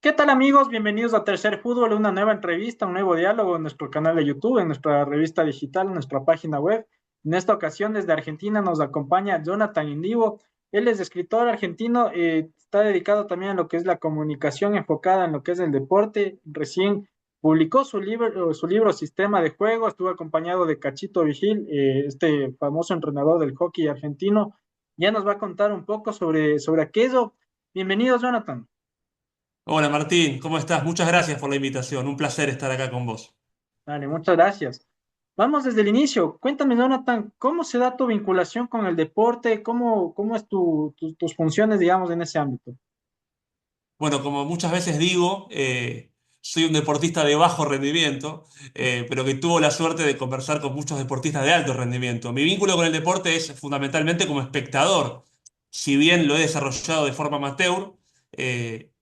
¿Qué tal amigos? Bienvenidos a Tercer Fútbol, una nueva entrevista, un nuevo diálogo en nuestro canal de YouTube, en nuestra revista digital, en nuestra página web. En esta ocasión desde Argentina nos acompaña Jonathan Indivo. Él es escritor argentino, está dedicado también a lo que es la comunicación enfocada en lo que es el deporte. Recién publicó su libro Sistema de Juego, estuvo acompañado de Cachito Vigil, este famoso entrenador del hockey argentino. Ya nos va a contar un poco sobre aquello. Bienvenidos, Jonathan. Hola Martín, ¿cómo estás? Muchas gracias por la invitación. Un placer estar acá con vos. Vale, muchas gracias. Vamos desde el inicio. Cuéntame, Jonathan, ¿cómo se da tu vinculación con el deporte? ¿Cómo es tus funciones, digamos, en ese ámbito? Bueno, como muchas veces digo, soy un deportista de bajo rendimiento, pero que tuvo la suerte de conversar con muchos deportistas de alto rendimiento. Mi vínculo con el deporte es fundamentalmente como espectador. Si bien lo he desarrollado de forma amateur,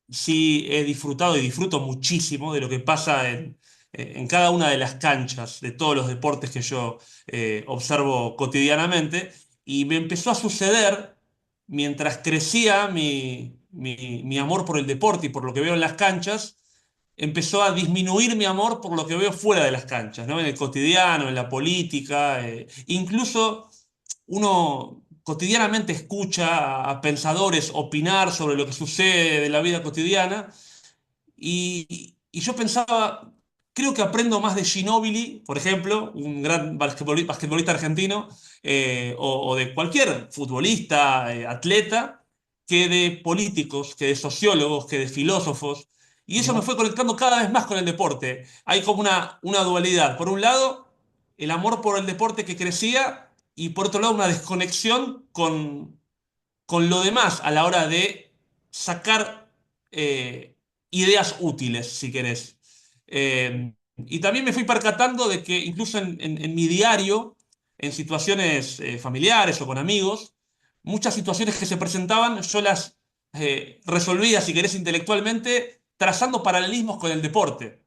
sí he disfrutado y disfruto muchísimo de lo que pasa en cada una de las canchas de todos los deportes que yo observo cotidianamente. Y me empezó a suceder mientras crecía mi amor por el deporte y por lo que veo en las canchas, empezó a disminuir mi amor por lo que veo fuera de las canchas, ¿no? En el cotidiano, en la política. Incluso uno cotidianamente escucha a pensadores opinar sobre lo que sucede de la vida cotidiana y yo pensaba, creo que aprendo más de Ginóbili, por ejemplo, un gran basquetbolista argentino, o de cualquier futbolista, atleta, que de políticos, que de sociólogos, que de filósofos. Y eso me ¿Ya? fue conectando cada vez más con el deporte. Hay como una dualidad. Por un lado, el amor por el deporte que crecía y por otro lado, una desconexión con lo demás a la hora de sacar ideas útiles, si querés. Y también me fui percatando de que incluso en mi diario, en situaciones familiares o con amigos, muchas situaciones que se presentaban, yo las resolvía, si querés, intelectualmente, trazando paralelismos con el deporte.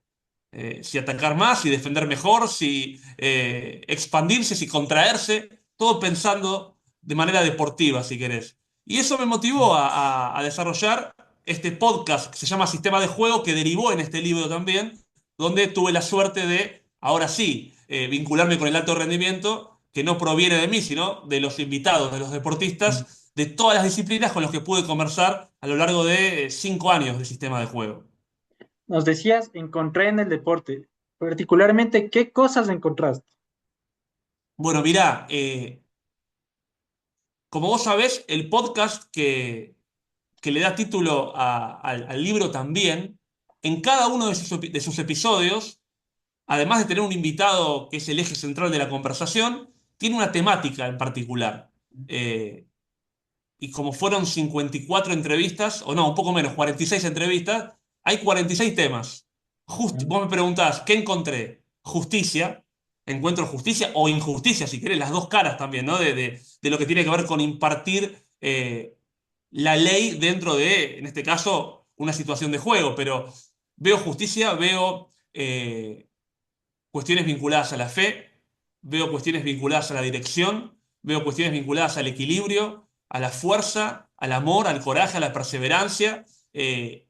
Si atacar más, si defender mejor, si expandirse, si contraerse, todo pensando de manera deportiva, si querés. Y eso me motivó a desarrollar este podcast que se llama Sistema de Juego, que derivó en este libro también, donde tuve la suerte de, ahora sí, vincularme con el alto rendimiento, que no proviene de mí, sino de los invitados, de los deportistas, de todas las disciplinas con los que pude conversar a lo largo de 5 años de Sistema de Juego. Nos decías, encontré en el deporte. Particularmente, ¿qué cosas encontraste? Bueno, mirá, como vos sabés, el podcast que le da título al libro también, en cada uno de sus episodios, además de tener un invitado que es el eje central de la conversación, tiene una temática en particular. Eh, y como fueron 54 entrevistas, o no, un poco menos, 46 entrevistas, hay 46 temas. ¿Ya? Vos me preguntás, ¿qué encontré? Justicia, encuentro justicia o injusticia, si querés, las dos caras también, ¿no? De lo que tiene que ver con impartir la ley dentro de, en este caso, una situación de juego, pero veo justicia, veo cuestiones vinculadas a la fe, veo cuestiones vinculadas a la dirección, veo cuestiones vinculadas al equilibrio, a la fuerza, al amor, al coraje, a la perseverancia.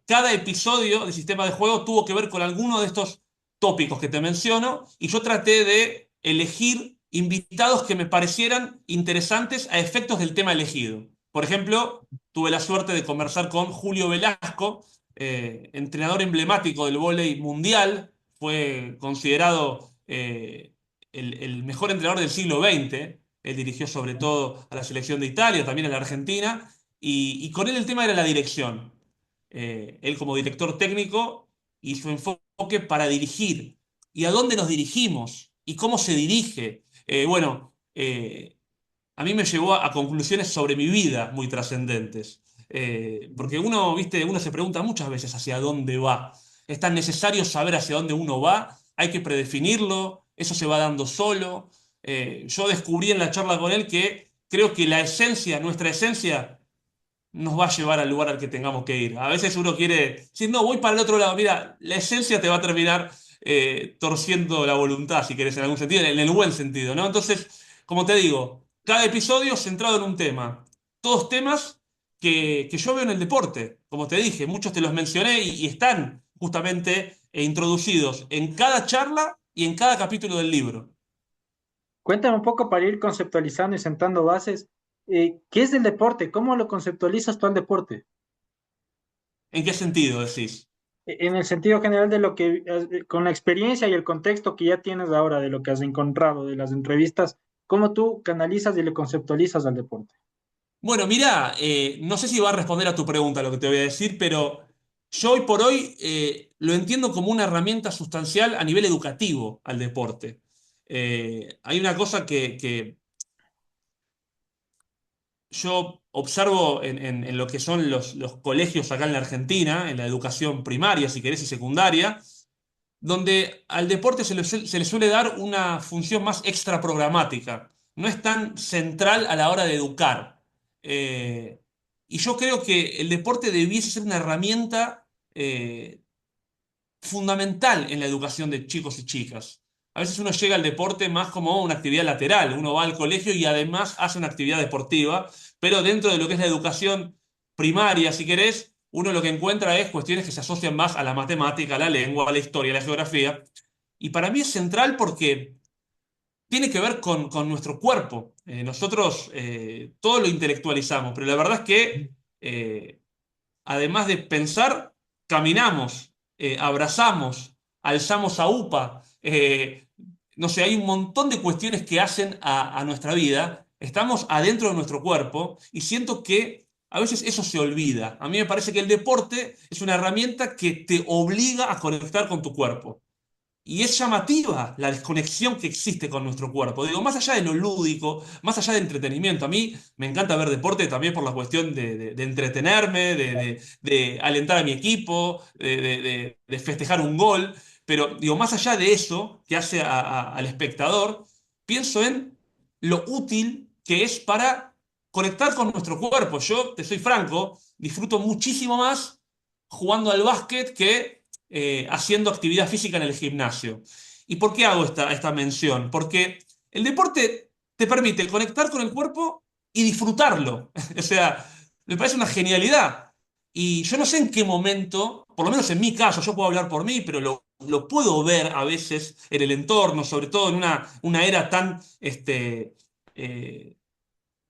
Cada episodio de Sistema de Juego tuvo que ver con alguno de estos tópicos que te menciono y yo traté de elegir invitados que me parecieran interesantes a efectos del tema elegido. Por ejemplo, tuve la suerte de conversar con Julio Velasco, entrenador emblemático del vóley mundial, fue considerado el mejor entrenador del siglo XX. Él dirigió sobre todo a la selección de Italia, también a la Argentina, y con él el tema era la dirección. Él como director técnico y su enfoque para dirigir. ¿Y a dónde nos dirigimos? ¿Y cómo se dirige? Bueno, a mí me llevó a conclusiones sobre mi vida muy trascendentes. Porque uno, viste, uno se pregunta muchas veces hacia dónde va. Es tan necesario saber hacia dónde uno va, hay que predefinirlo, eso se va dando solo. Yo descubrí en la charla con él que creo que la esencia, nuestra esencia, nos va a llevar al lugar al que tengamos que ir. A veces uno quiere decir, no, voy para el otro lado. Mira, la esencia te va a terminar torciendo la voluntad, si querés, en algún sentido, en el buen sentido, ¿no? Entonces, como te digo, cada episodio centrado en un tema. Todos temas que yo veo en el deporte. Como te dije, muchos te los mencioné y están justamente introducidos en cada charla y en cada capítulo del libro. Cuéntame un poco para ir conceptualizando y sentando bases. ¿Qué es el deporte? ¿Cómo lo conceptualizas tú al deporte? ¿En qué sentido decís? En el sentido general de lo que, con la experiencia y el contexto que ya tienes ahora, de lo que has encontrado, de las entrevistas, ¿cómo tú canalizas y le conceptualizas al deporte? Bueno, mira, no sé si va a responder a tu pregunta lo que te voy a decir, pero yo hoy por hoy lo entiendo como una herramienta sustancial a nivel educativo al deporte. Hay una cosa que yo observo en lo que son los colegios acá en la Argentina, en la educación primaria, si querés, y secundaria, donde al deporte se le suele dar una función más extra programática. No es tan central a la hora de educar. Eh, y yo creo que el deporte debiese ser una herramienta fundamental en la educación de chicos y chicas. A veces uno llega al deporte más como una actividad lateral, uno va al colegio y además hace una actividad deportiva, pero dentro de lo que es la educación primaria, si querés, uno lo que encuentra es cuestiones que se asocian más a la matemática, a la lengua, a la historia, a la geografía. Y para mí es central porque tiene que ver con nuestro cuerpo. Nosotros todo lo intelectualizamos, pero la verdad es que además de pensar, caminamos, abrazamos, alzamos a UPA. No sé, hay un montón de cuestiones que hacen a nuestra vida. Estamos adentro de nuestro cuerpo y siento que a veces eso se olvida. A mí me parece que el deporte es una herramienta que te obliga a conectar con tu cuerpo. Y es llamativa la desconexión que existe con nuestro cuerpo. Digo, más allá de lo lúdico, más allá del entretenimiento. A mí me encanta ver deporte también por la cuestión de entretenerme, de alentar a mi equipo, de festejar un gol. Pero digo, más allá de eso que hace al espectador, pienso en lo útil que es para conectar con nuestro cuerpo. Yo, te soy franco, disfruto muchísimo más jugando al básquet que haciendo actividad física en el gimnasio. ¿Y por qué hago esta mención? Porque el deporte te permite conectar con el cuerpo y disfrutarlo. O sea, me parece una genialidad. Y yo no sé en qué momento, por lo menos en mi caso, yo puedo hablar por mí, pero lo puedo ver a veces en el entorno, sobre todo en una era tan eh,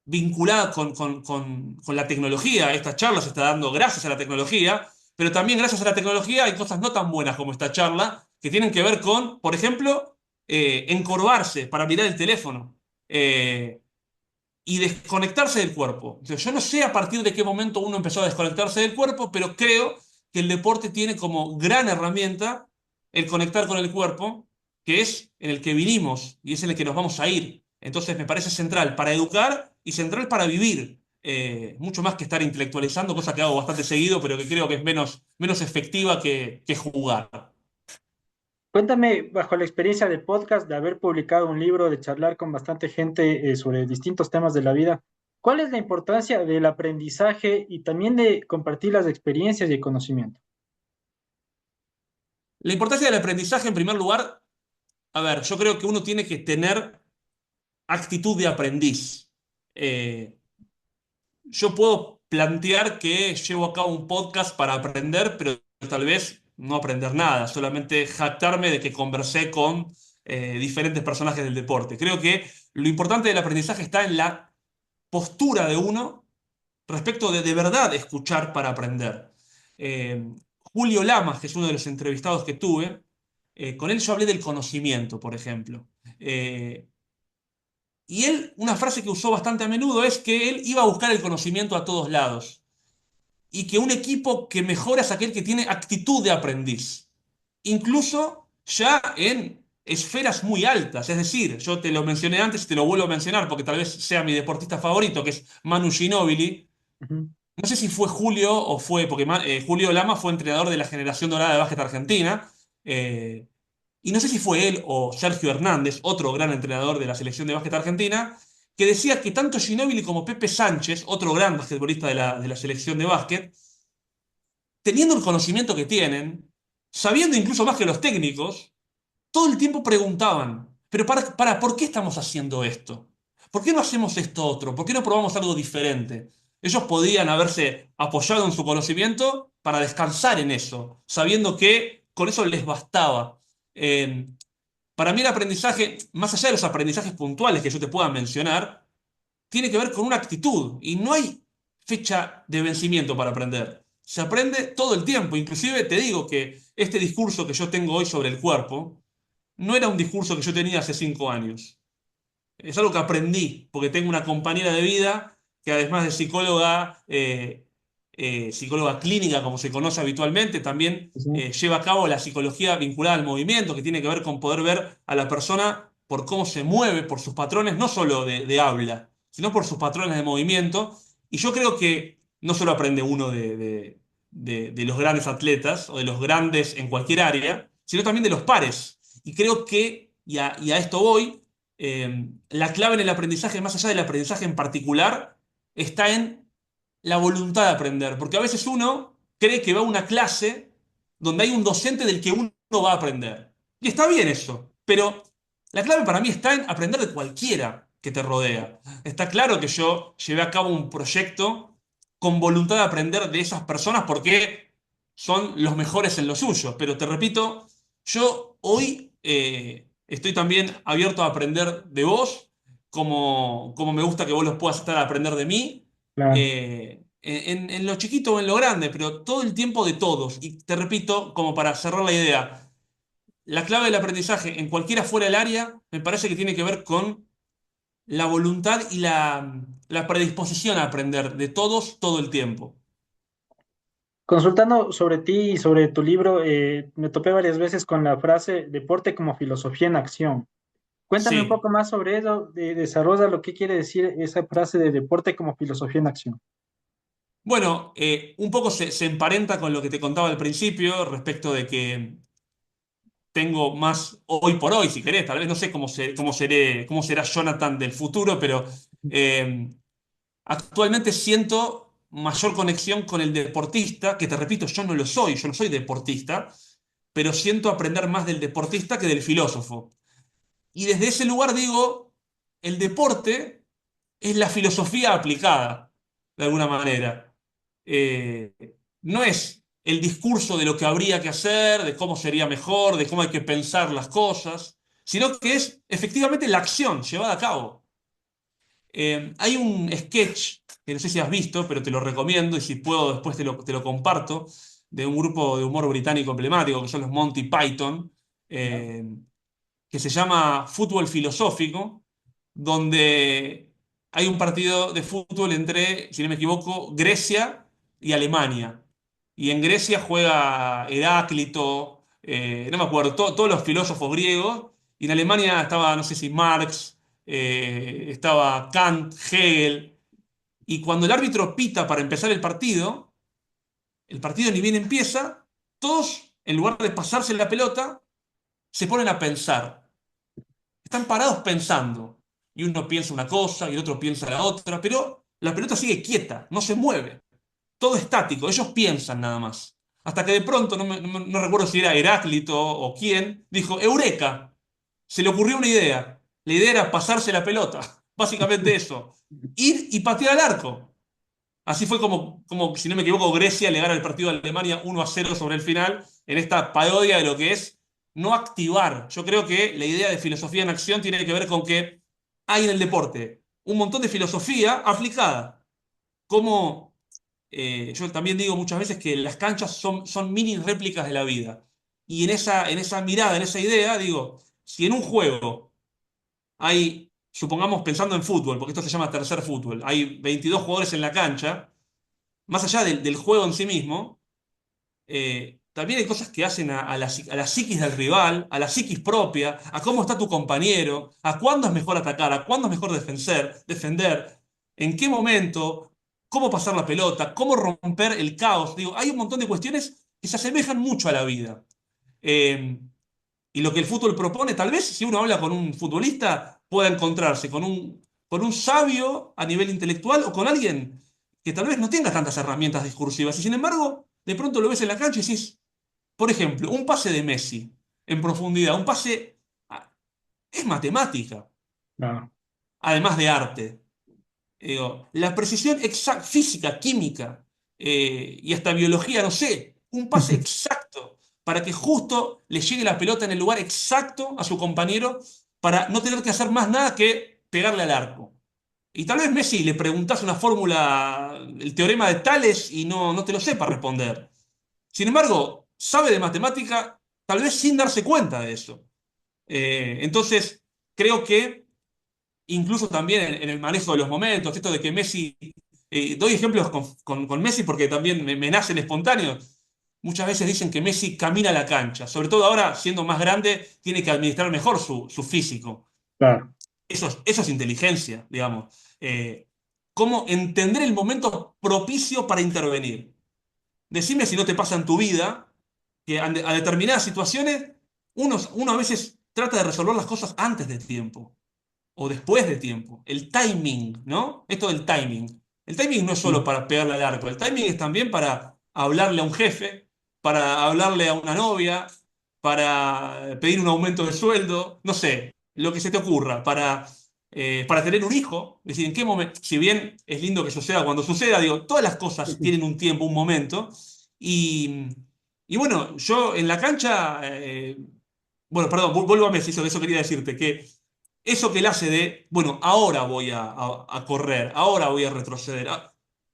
vinculada con la tecnología. Esta charla se está dando gracias a la tecnología, pero también gracias a la tecnología hay cosas no tan buenas como esta charla, que tienen que ver con, por ejemplo, encorvarse para mirar el teléfono y desconectarse del cuerpo. O sea, yo no sé a partir de qué momento uno empezó a desconectarse del cuerpo, pero creo que el deporte tiene como gran herramienta el conectar con el cuerpo, que es en el que vinimos y es en el que nos vamos a ir. Entonces me parece central para educar y central para vivir. Mucho más que estar intelectualizando, cosa que hago bastante seguido, pero que creo que es menos efectiva que jugar. Cuéntame, bajo la experiencia de podcast, de haber publicado un libro, de charlar con bastante gente sobre distintos temas de la vida, ¿cuál es la importancia del aprendizaje y también de compartir las experiencias y el conocimiento? La importancia del aprendizaje, en primer lugar, a ver, yo creo que uno tiene que tener actitud de aprendiz. Eh, yo puedo plantear que llevo a cabo un podcast para aprender, pero tal vez no aprender nada, solamente jactarme de que conversé con diferentes personajes del deporte. Creo que lo importante del aprendizaje está en la postura de uno respecto de verdad escuchar para aprender. Eh, Julio Lamas, que es uno de los entrevistados que tuve, con él yo hablé del conocimiento, por ejemplo. Y él, una frase que usó bastante a menudo es que él iba a buscar el conocimiento a todos lados y que un equipo que mejora es aquel que tiene actitud de aprendiz, incluso ya en esferas muy altas. Es decir, yo te lo mencioné antes y te lo vuelvo a mencionar porque tal vez sea mi deportista favorito, que es Manu Ginóbili. Ujú. No sé si fue Julio o fue, porque Julio Lama fue entrenador de la generación dorada de básquet argentina. eh, y no sé si fue él o Sergio Hernández, otro gran entrenador de la selección de básquet argentina, que decía que tanto Ginóbili como Pepe Sánchez, otro gran basquetbolista de la selección de básquet, teniendo el conocimiento que tienen, sabiendo incluso más que los técnicos, todo el tiempo preguntaban, pero ¿por qué estamos haciendo esto? ¿Por qué no hacemos esto otro? ¿Por qué no probamos algo diferente? Ellos podían haberse apoyado en su conocimiento para descansar en eso, sabiendo que con eso les bastaba. Eh, para mí el aprendizaje, más allá de los aprendizajes puntuales que yo te pueda mencionar, tiene que ver con una actitud y no hay fecha de vencimiento para aprender. Se aprende todo el tiempo. Inclusive te digo que este discurso que yo tengo hoy sobre el cuerpo no era un discurso que yo tenía hace 5 años. Es algo que aprendí porque tengo una compañera de vida que además de psicóloga, psicóloga clínica como se conoce habitualmente, también Sí, lleva a cabo la psicología vinculada al movimiento, que tiene que ver con poder ver a la persona por cómo se mueve, por sus patrones, no solo de habla, sino por sus patrones de movimiento. Y yo creo que no solo aprende uno de los grandes atletas o de los grandes en cualquier área, sino también de los pares. Y creo que, y a esto voy, la clave en el aprendizaje, más allá del aprendizaje en particular, está en la voluntad de aprender. Porque a veces uno cree que va a una clase donde hay un docente del que uno va a aprender. Y está bien eso, pero la clave para mí está en aprender de cualquiera que te rodea. Está claro que yo llevé a cabo un proyecto con voluntad de aprender de esas personas porque son los mejores en lo suyo. Pero te repito, yo hoy estoy también abierto a aprender de vos, como me gusta que vos los puedas estar a aprender de mí, claro. en lo chiquito o en lo grande, pero todo el tiempo de todos. Y te repito, como para cerrar la idea, la clave del aprendizaje en cualquiera fuera del área, me parece que tiene que ver con la voluntad y la predisposición a aprender de todos todo el tiempo. Consultando sobre ti y sobre tu libro, me topé varias veces con la frase deporte como filosofía en acción. Cuéntame un Sí. poco más sobre eso, desarrolla lo que quiere decir esa frase de deporte como filosofía en acción. Bueno, un poco se emparenta con lo que te contaba al principio respecto de que tengo más hoy por hoy, si querés, tal vez no sé cómo será Jonathan del futuro, pero eh, actualmente siento mayor conexión con el deportista, que te repito, yo no soy deportista, pero siento aprender más del deportista que del filósofo. Y desde ese lugar digo, el deporte es la filosofía aplicada, de alguna manera. Eh, no es el discurso de lo que habría que hacer, de cómo sería mejor, de cómo hay que pensar las cosas, sino que es efectivamente la acción llevada a cabo. Hay un sketch que no sé si has visto, pero te lo recomiendo y si puedo después te lo comparto, de un grupo de humor británico emblemático que son los Monty Python, ¿Ya? eh, que se llama Fútbol Filosófico, donde hay un partido de fútbol entre, si no me equivoco, Grecia y Alemania. Y en Grecia juega Heráclito, no me acuerdo, todos los filósofos griegos, y en Alemania estaba, no sé si Marx, estaba Kant, Hegel, y cuando el árbitro pita para empezar el partido ni bien empieza, todos, en lugar de pasarse la pelota, se ponen a pensar. Están parados pensando. Y uno piensa una cosa y el otro piensa la otra, pero la pelota sigue quieta, no se mueve. Todo estático, ellos piensan nada más. Hasta que de pronto, no recuerdo si era Heráclito o quién, dijo, Eureka, se le ocurrió una idea. La idea era pasarse la pelota, básicamente eso. Ir y patear al arco. Así fue como, si no me equivoco, Grecia le gana el partido a Alemania 1-0 sobre el final, en esta parodia de lo que es no activar. Yo creo que la idea de filosofía en acción tiene que ver con que hay en el deporte un montón de filosofía aplicada. Como yo también digo muchas veces que las canchas son mini réplicas de la vida. Y en esa mirada, en esa idea, digo, si en un juego hay, supongamos pensando en fútbol, porque esto se llama tercer fútbol, hay 22 jugadores en la cancha, más allá del juego en sí mismo, también hay cosas que hacen a la psiquis del rival, a la psiquis propia, a cómo está tu compañero, a cuándo es mejor atacar, a cuándo es mejor defender, en qué momento, cómo pasar la pelota, cómo romper el caos. Digo, hay un montón de cuestiones que se asemejan mucho a la vida. Eh, y lo que el fútbol propone, tal vez si uno habla con un futbolista, pueda encontrarse con un sabio a nivel intelectual o con alguien que tal vez no tenga tantas herramientas discursivas. Y sin embargo, de pronto lo ves en la cancha y decís, por ejemplo, un pase de Messi en profundidad, un pase es matemática, No. además de arte. Digo, la precisión exacta, física, química y hasta biología, no sé, un pase exacto para que justo le llegue la pelota en el lugar exacto a su compañero para no tener que hacer más nada que pegarle al arco. Y tal vez Messi le preguntás una fórmula, el teorema de Tales y no te lo sepa responder. Sin embargo, sabe de matemática, tal vez sin darse cuenta de eso. Entonces, creo que incluso también en el manejo de los momentos, esto de que Messi, doy ejemplos con Messi porque también me nacen espontáneos. Muchas veces dicen que Messi camina la cancha, sobre todo ahora, siendo más grande, tiene que administrar mejor su físico. Claro, Eso es inteligencia, digamos. Cómo entender el momento propicio para intervenir. Decime si no te pasa en tu vida que a determinadas situaciones uno a veces trata de resolver las cosas antes de tiempo o después de tiempo. El timing, ¿no? Esto del timing. El timing no es solo sí, para pegarle al arco, el timing es también para hablarle a un jefe, para hablarle a una novia, para pedir un aumento de sueldo, no sé, lo que se te ocurra, para tener un hijo. Es decir, en qué momento, si bien es lindo que suceda cuando suceda, digo, todas las cosas tienen un tiempo, un momento, y, y bueno, yo en la cancha, bueno, perdón, vuelvo a Messi, eso quería decirte, que eso que él hace de, bueno, ahora voy a correr, ahora voy a retroceder,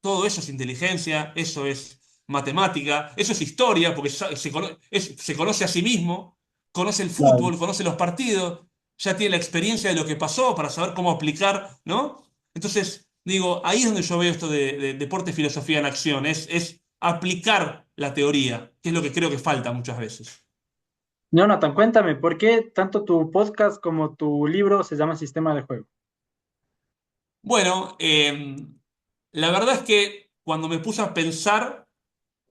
todo eso es inteligencia, eso es matemática, eso es historia, porque se conoce a sí mismo, conoce el claro. fútbol, conoce los partidos, ya tiene la experiencia de lo que pasó para saber cómo aplicar, ¿no? Entonces, digo, ahí es donde yo veo esto de deporte, filosofía en acción, es aplicar la teoría, que es lo que creo que falta muchas veces. Jonathan, cuéntame, ¿por qué tanto tu podcast como tu libro se llama Sistema de Juego? Bueno, la verdad es que cuando me puse a pensar,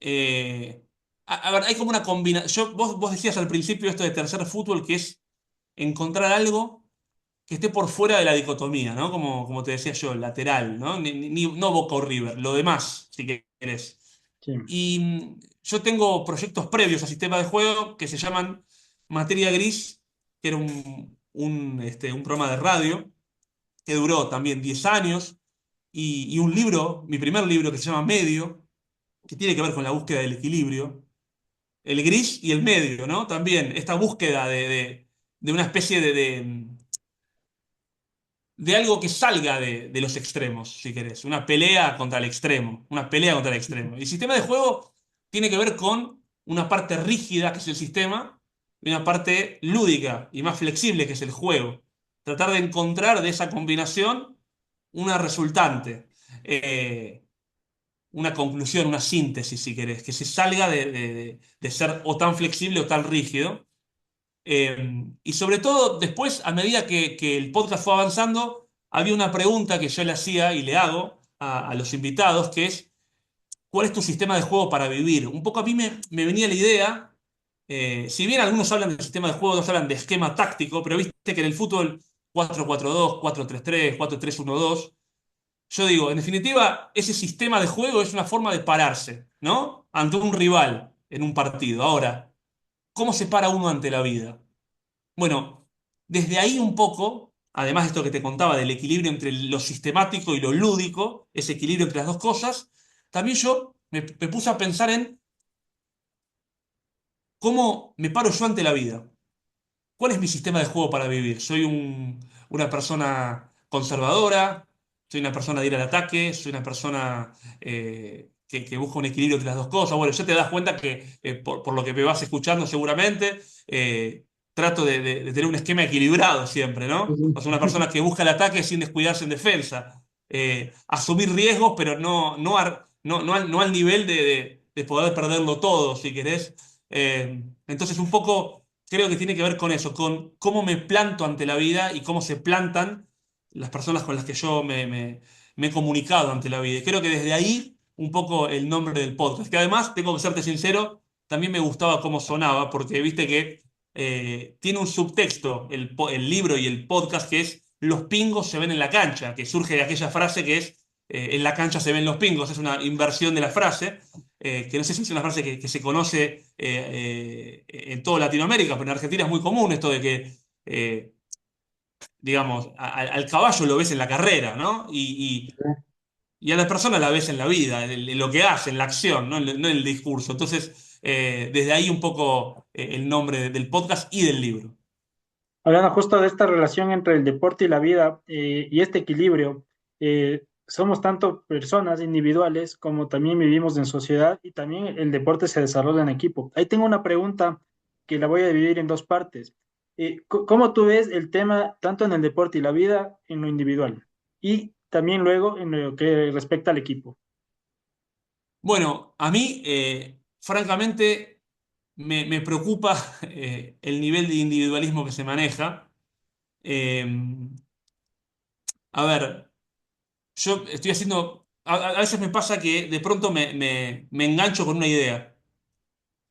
a ver, hay como una combinación. Vos decías al principio esto de tercer fútbol, que es encontrar algo que esté por fuera de la dicotomía, ¿no? Como te decía yo, lateral, ¿no? No Boca o River, lo demás, si querés. Sí. Y yo tengo proyectos previos a Sistema de Juego que se llaman Materia Gris, que era un programa de radio que duró también 10 años, y un libro, mi primer libro que se llama Medio, que tiene que ver con la búsqueda del equilibrio, el gris y el medio, ¿no? También esta búsqueda de una especie de algo que salga de los extremos, si querés, una pelea contra el extremo, una pelea contra el extremo. Y el sistema de juego tiene que ver con una parte rígida, que es el sistema, y una parte lúdica y más flexible, que es el juego. Tratar de encontrar de esa combinación una resultante, una conclusión, una síntesis, si querés, que se salga de ser o tan flexible o tan rígido. Y sobre todo, después, a medida que el podcast fue avanzando, había una pregunta que yo le hacía y le hago a los invitados, que es, ¿cuál es tu sistema de juego para vivir? Un poco a mí me venía la idea, si bien algunos hablan de sistema de juego, otros hablan de esquema táctico, pero viste que en el fútbol 4-4-2, 4-3-3, 4-3-1-2, yo digo, en definitiva, ese sistema de juego es una forma de pararse, ¿no? Ante un rival en un partido. Ahora, ¿cómo se para uno ante la vida? Bueno, desde ahí un poco, además de esto que te contaba del equilibrio entre lo sistemático y lo lúdico, ese equilibrio entre las dos cosas, también yo me puse a pensar en cómo me paro yo ante la vida. ¿Cuál es mi sistema de juego para vivir? ¿Soy una persona conservadora? ¿Soy una persona de ir al ataque? ¿Soy una persona que busca un equilibrio entre las dos cosas? Bueno, ya te das cuenta que por lo que me vas escuchando seguramente, trato de tener un esquema equilibrado siempre, Sí, ¿no? O sea, una sí. persona que busca el ataque sin descuidarse en defensa. Asumir riesgos, pero no al nivel de poder perderlo todo, si querés. Entonces, un poco creo que tiene que ver con eso, con cómo me planto ante la vida y cómo se plantan las personas con las que yo me he comunicado ante la vida. Y creo que desde ahí un poco el nombre del podcast, que además, tengo que serte sincero, también me gustaba cómo sonaba, porque viste que tiene un subtexto el libro y el podcast que es Los pingos se ven en la cancha, que surge de aquella frase que es en la cancha se ven los pingos, es una inversión de la frase que no sé si es una frase que se conoce en toda Latinoamérica, pero en Argentina es muy común esto de que digamos, al caballo lo ves en la carrera, ¿no? Y a la persona la ves en la vida, en lo que hace, en la acción, no en el discurso. Entonces, desde ahí un poco el nombre del podcast y del libro. Hablando justo de esta relación entre el deporte y la vida y este equilibrio, somos tanto personas individuales como también vivimos en sociedad y también el deporte se desarrolla en equipo. Ahí tengo una pregunta que la voy a dividir en dos partes. ¿Cómo tú ves el tema tanto en el deporte y la vida en lo individual y también luego en lo que respecta al equipo? Bueno, a mí, francamente, me preocupa el nivel de individualismo que se maneja. Eh, a ver, yo estoy haciendo, a veces me pasa que de pronto me engancho con una idea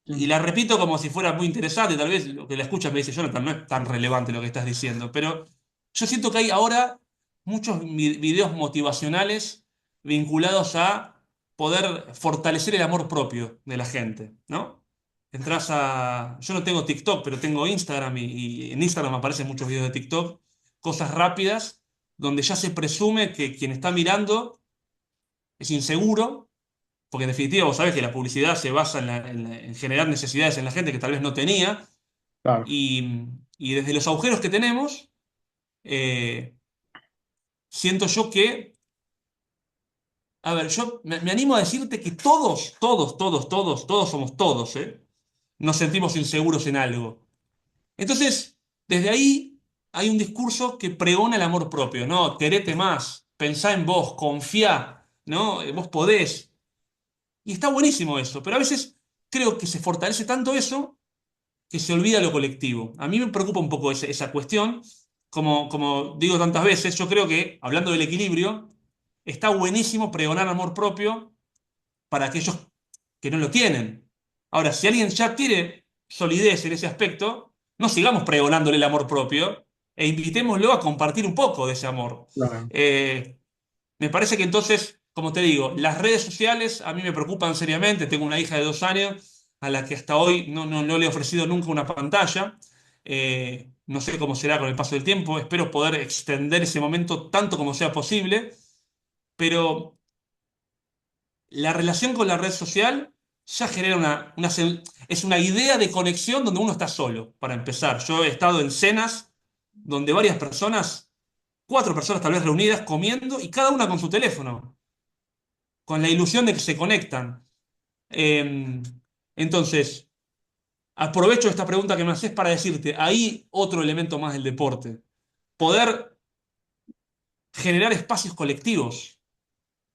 Sí, y la repito como si fuera muy interesante, tal vez lo que la escucha me dice, Jonathan, no es tan relevante lo que estás diciendo, pero yo siento que hay ahora muchos videos motivacionales vinculados a poder fortalecer el amor propio de la gente, ¿no? Yo no tengo TikTok, pero tengo Instagram y en Instagram aparecen muchos videos de TikTok, cosas rápidas, donde ya se presume que quien está mirando es inseguro, porque en definitiva vos sabés que la publicidad se basa en generar necesidades en la gente que tal vez no tenía, claro, y desde los agujeros que tenemos, eh, siento yo que, a ver, yo me animo a decirte que todos somos todos, ¿eh? Nos sentimos inseguros en algo. Entonces, desde ahí hay un discurso que pregona el amor propio, ¿no? Querete más, pensá en vos, confía, ¿no? Vos podés. Y está buenísimo eso, pero a veces creo que se fortalece tanto eso que se olvida lo colectivo. A mí me preocupa un poco esa cuestión. Como digo tantas veces, yo creo que, hablando del equilibrio, está buenísimo pregonar amor propio para aquellos que no lo tienen. Ahora, si alguien ya tiene solidez en ese aspecto, no sigamos pregonándole el amor propio e invitémoslo a compartir un poco de ese amor. claro. Eh, Me parece que entonces, como te digo, las redes sociales a mí me preocupan seriamente. Tengo una hija de 2 años a la que hasta hoy no le he ofrecido nunca una pantalla. No sé cómo será con el paso del tiempo. Espero poder extender ese momento tanto como sea posible. Pero la relación con la red social ya genera es una idea de conexión donde uno está solo, para empezar. Yo he estado en cenas donde varias personas, 4 personas tal vez reunidas, comiendo y cada una con su teléfono, con la ilusión de que se conectan. Eh, entonces, aprovecho esta pregunta que me haces para decirte, ahí otro elemento más del deporte, poder generar espacios colectivos,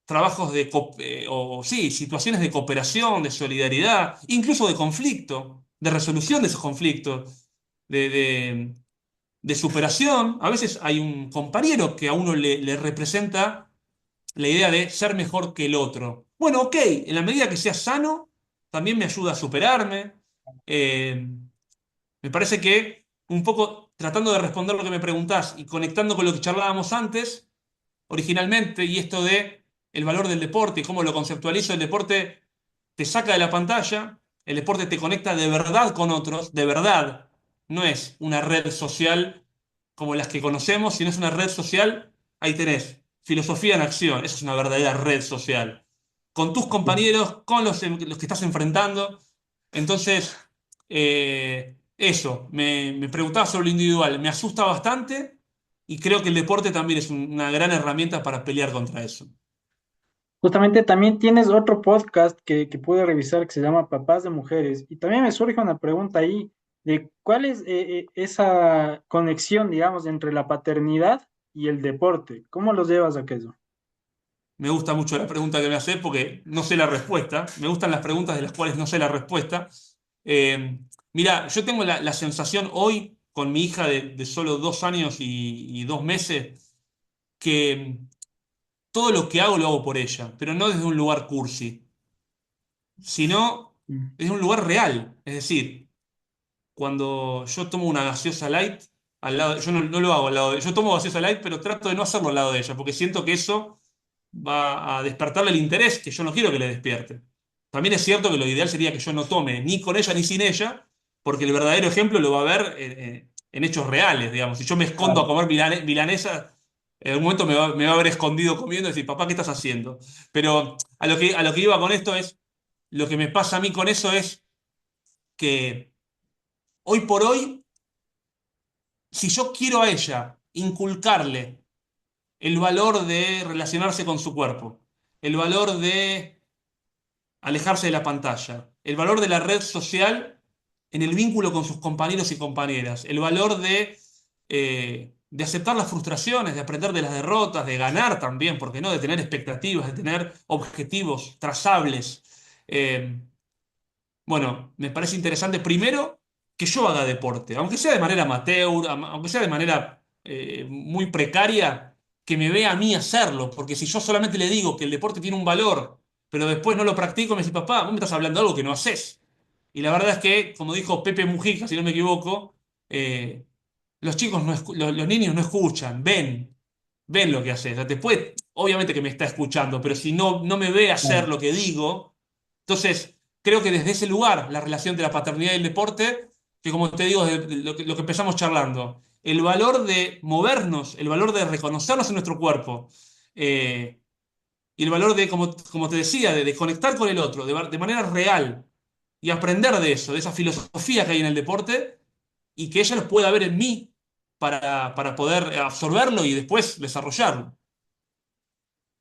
trabajos o sí, situaciones de cooperación, de solidaridad, incluso de conflicto, de resolución de esos conflictos, de, de- de superación. A veces hay un compañero que a uno le representa la idea de ser mejor que el otro. Bueno, ok, en la medida que sea sano, también me ayuda a superarme. Eh, Me parece que un poco tratando de responder lo que me preguntás y conectando con lo que charlábamos antes, originalmente, y esto de el valor del deporte y cómo lo conceptualizo, el deporte te saca de la pantalla, el deporte te conecta de verdad con otros, de verdad. No es una red social como las que conocemos, sino es una red social, ahí tenés, filosofía en acción, eso es una verdadera red social. Con tus compañeros, con los que estás enfrentando. Entonces, eso, me preguntaba sobre lo individual, me asusta bastante y creo que el deporte también es una gran herramienta para pelear contra eso. Justamente también tienes otro podcast que pude revisar que se llama Papás de Mujeres y también me surge una pregunta ahí de cuál es esa conexión, digamos, entre la paternidad y el deporte. ¿Cómo los llevas a aquello? Me gusta mucho la pregunta que me haces porque no sé la respuesta. Me gustan las preguntas de las cuales no sé la respuesta. Eh, Mira, yo tengo la sensación hoy, con mi hija de solo 2 años y 2 meses, que todo lo que hago lo hago por ella, pero no desde un lugar cursi, sino Mm. desde un lugar real. Es decir, cuando yo tomo una gaseosa light, yo no lo hago al lado de ella. Yo tomo gaseosa light, pero trato de no hacerlo al lado de ella, porque siento que eso va a despertarle el interés que yo no quiero que le despierte. También es cierto que lo ideal sería que yo no tome ni con ella ni sin ella, porque el verdadero ejemplo lo va a ver en hechos reales, digamos. Si yo me escondo a Claro. comer milanesa, en algún momento me va a haber escondido comiendo y decir, papá, ¿qué estás haciendo? Pero a lo que iba con esto es, lo que me pasa a mí con eso es que hoy por hoy, si yo quiero a ella inculcarle el valor de relacionarse con su cuerpo, el valor de alejarse de la pantalla, el valor de la red social en el vínculo con sus compañeros y compañeras, el valor de aceptar las frustraciones, de aprender de las derrotas, de ganar también, porque no, de tener expectativas, de tener objetivos trazables. Eh, bueno, me parece interesante primero que yo haga deporte, aunque sea de manera amateur, aunque sea de manera muy precaria, que me vea a mí hacerlo, porque si yo solamente le digo que el deporte tiene un valor, pero después no lo practico, me dice, papá, vos me estás hablando de algo que no haces. Y la verdad es que, como dijo Pepe Mujica, si no me equivoco, eh, los chicos, los niños no escuchan, ven lo que haces. Después, obviamente que me está escuchando, pero si no me ve hacer Claro. lo que digo, entonces creo que desde ese lugar, la relación de la paternidad y el deporte, que como te digo, de lo que empezamos charlando, el valor de movernos, el valor de reconocernos en nuestro cuerpo, eh, y el valor de, como te decía, de conectar con el otro, de manera real, y aprender de eso, de esa filosofía que hay en el deporte, y que ella lo pueda ver en mí para poder absorberlo y después desarrollarlo.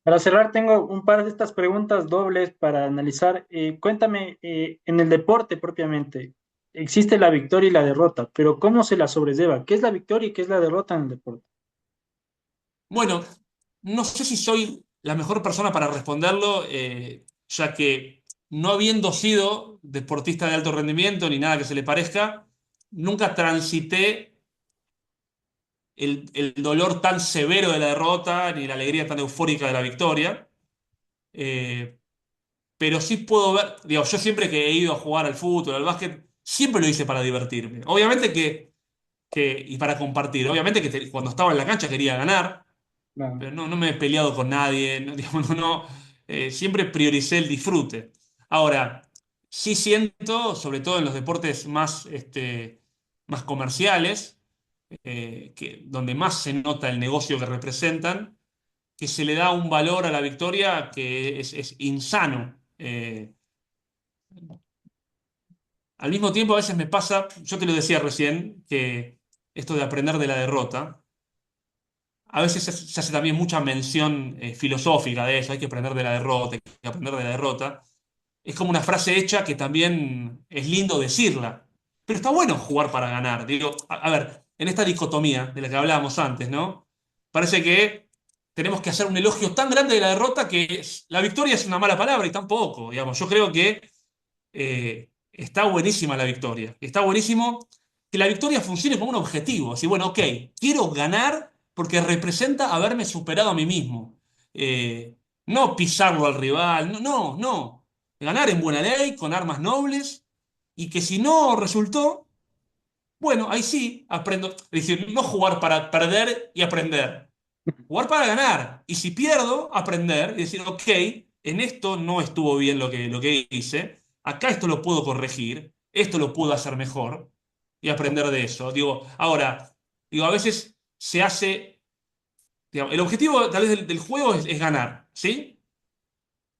Para cerrar, tengo un par de estas preguntas dobles para analizar. Cuéntame, en el deporte propiamente, existe la victoria y la derrota, pero ¿cómo se la sobrelleva? ¿Qué es la victoria y qué es la derrota en el deporte? Bueno, no sé si soy la mejor persona para responderlo, ya que no habiendo sido deportista de alto rendimiento ni nada que se le parezca, nunca transité el dolor tan severo de la derrota ni la alegría tan eufórica de la victoria. Eh, pero sí puedo ver, digo, yo siempre que he ido a jugar al fútbol, al básquet, siempre lo hice para divertirme. Obviamente y para compartir. Obviamente que cuando estaba en la cancha quería ganar, Claro. pero no me he peleado con nadie, no, digamos, siempre prioricé el disfrute. Ahora, sí siento, sobre todo en los deportes más comerciales, donde más se nota el negocio que representan, que se le da un valor a la victoria que es insano. Al mismo tiempo, a veces me pasa, yo te lo decía recién, que esto de aprender de la derrota, a veces se hace también mucha mención filosófica de eso, hay que aprender de la derrota, hay que aprender de la derrota. Es como una frase hecha que también es lindo decirla, pero está bueno jugar para ganar. Digo, a ver, en esta dicotomía de la que hablábamos antes, ¿no? Parece que tenemos que hacer un elogio tan grande de la derrota que la victoria es una mala palabra y tampoco, digamos. Yo creo que está buenísima la victoria. Está buenísimo que la victoria funcione como un objetivo. Así, bueno, ok, quiero ganar porque representa haberme superado a mí mismo. No pisarlo al rival, no. Ganar en buena ley, con armas nobles, y que si no resultó, bueno, ahí sí aprendo. Es decir, no jugar para perder y aprender. Jugar para ganar. Y si pierdo, aprender y decir, ok, en esto no estuvo bien lo que hice, acá esto lo puedo corregir, esto lo puedo hacer mejor y aprender de eso. Digo, ahora, a veces se hace, digamos, el objetivo tal vez del juego es ganar, ¿sí?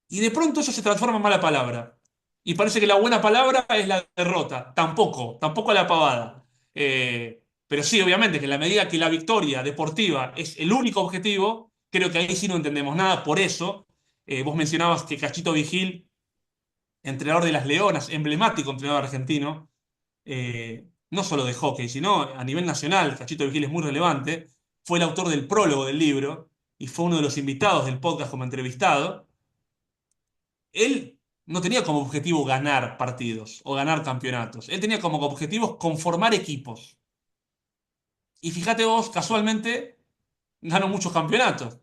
Y de pronto eso se transforma en mala palabra. Y parece que la buena palabra es la derrota. Tampoco la pavada. Pero sí, obviamente, que en la medida que la victoria deportiva es el único objetivo, creo que ahí sí no entendemos nada. Por eso, vos mencionabas que Cachito Vigil, entrenador de las Leonas, emblemático entrenador argentino, no solo de hockey, sino a nivel nacional, Cachito Vigil es muy relevante, fue el autor del prólogo del libro y fue uno de los invitados del podcast como entrevistado. Él no tenía como objetivo ganar partidos o ganar campeonatos. Él tenía como objetivo conformar equipos. Y fíjate vos, casualmente, ganó muchos campeonatos.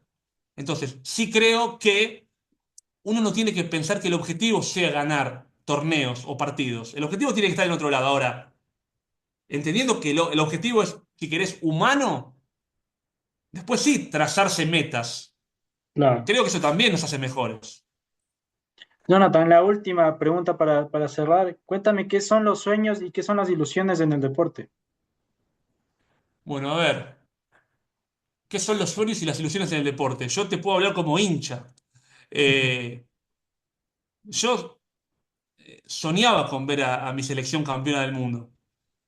Entonces, sí creo que uno no tiene que pensar que el objetivo sea ganar torneos o partidos. El objetivo tiene que estar en otro lado. Ahora, entendiendo que el objetivo es, si querés, humano, después sí, trazarse metas. Claro. Creo que eso también nos hace mejores. Jonathan, la última pregunta para cerrar. Cuéntame qué son los sueños y qué son las ilusiones en el deporte. Bueno, a ver, ¿qué son los sueños y las ilusiones en el deporte? Yo te puedo hablar como hincha. Eh, yo soñaba con ver a mi selección campeona del mundo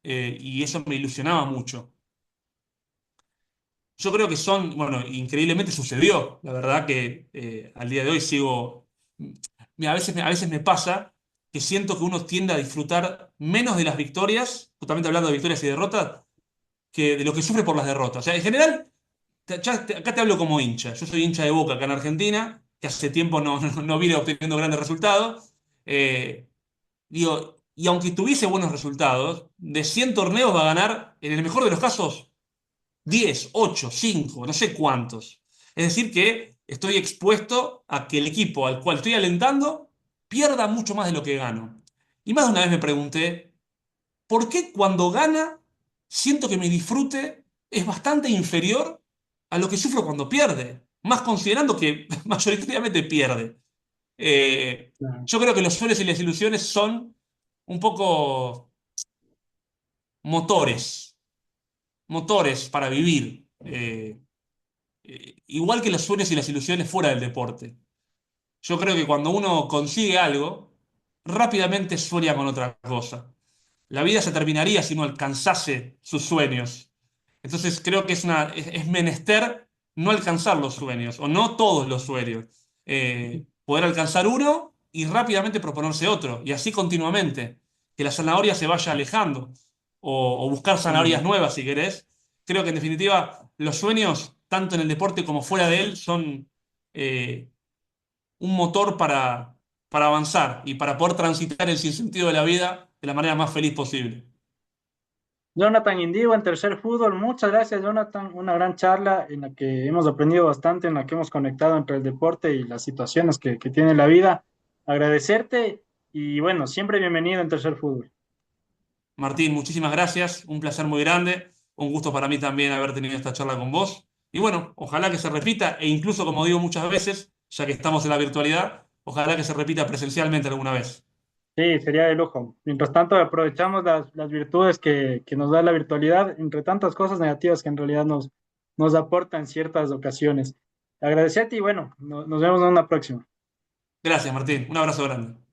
y eso me ilusionaba mucho. Yo creo que son, bueno, increíblemente sucedió. La verdad que al día de hoy sigo. A veces me pasa que siento que uno tiende a disfrutar menos de las victorias, justamente hablando de victorias y derrotas, que de lo que sufre por las derrotas. O sea, en general, acá te hablo como hincha. Yo soy hincha de Boca acá en Argentina, que hace tiempo no viene obteniendo grandes resultados. Eh, Digo, y aunque tuviese buenos resultados, de 100 torneos va a ganar, en el mejor de los casos, 10, 8, 5, no sé cuántos. Es decir, que estoy expuesto a que el equipo al cual estoy alentando pierda mucho más de lo que gano. Y más de una vez me pregunté, ¿por qué cuando gana siento que mi disfrute es bastante inferior a lo que sufro cuando pierde? Más considerando que mayoritariamente pierde. Claro. Yo creo que los sueños y las ilusiones son un poco motores, motores para vivir. Igual que los sueños y las ilusiones fuera del deporte. Yo creo que cuando uno consigue algo, rápidamente sueña con otra cosa. La vida se terminaría si no alcanzase sus sueños. Entonces creo que es menester no alcanzar los sueños, o no todos los sueños. Poder alcanzar uno y rápidamente proponerse otro, y así continuamente. Que la zanahoria se vaya alejando, o buscar zanahorias Sí. nuevas si querés. Creo que en definitiva los sueños, tanto en el deporte como fuera de él, son eh, un motor para avanzar y para poder transitar el sinsentido de la vida de la manera más feliz posible. Jonathan Indivo en Tercer Fútbol, muchas gracias Jonathan, una gran charla en la que hemos aprendido bastante, en la que hemos conectado entre el deporte y las situaciones que tiene la vida. Agradecerte y bueno, siempre bienvenido en Tercer Fútbol. Martín, muchísimas gracias, un placer muy grande, un gusto para mí también haber tenido esta charla con vos. Y bueno, ojalá que se repita, e incluso como digo muchas veces, ya que estamos en la virtualidad, ojalá que se repita presencialmente alguna vez. Sí, sería de lujo. Mientras tanto, aprovechamos las virtudes que nos da la virtualidad, entre tantas cosas negativas que en realidad nos aporta en ciertas ocasiones. Agradecerte y bueno, nos vemos en una próxima. Gracias, Martín, un abrazo grande.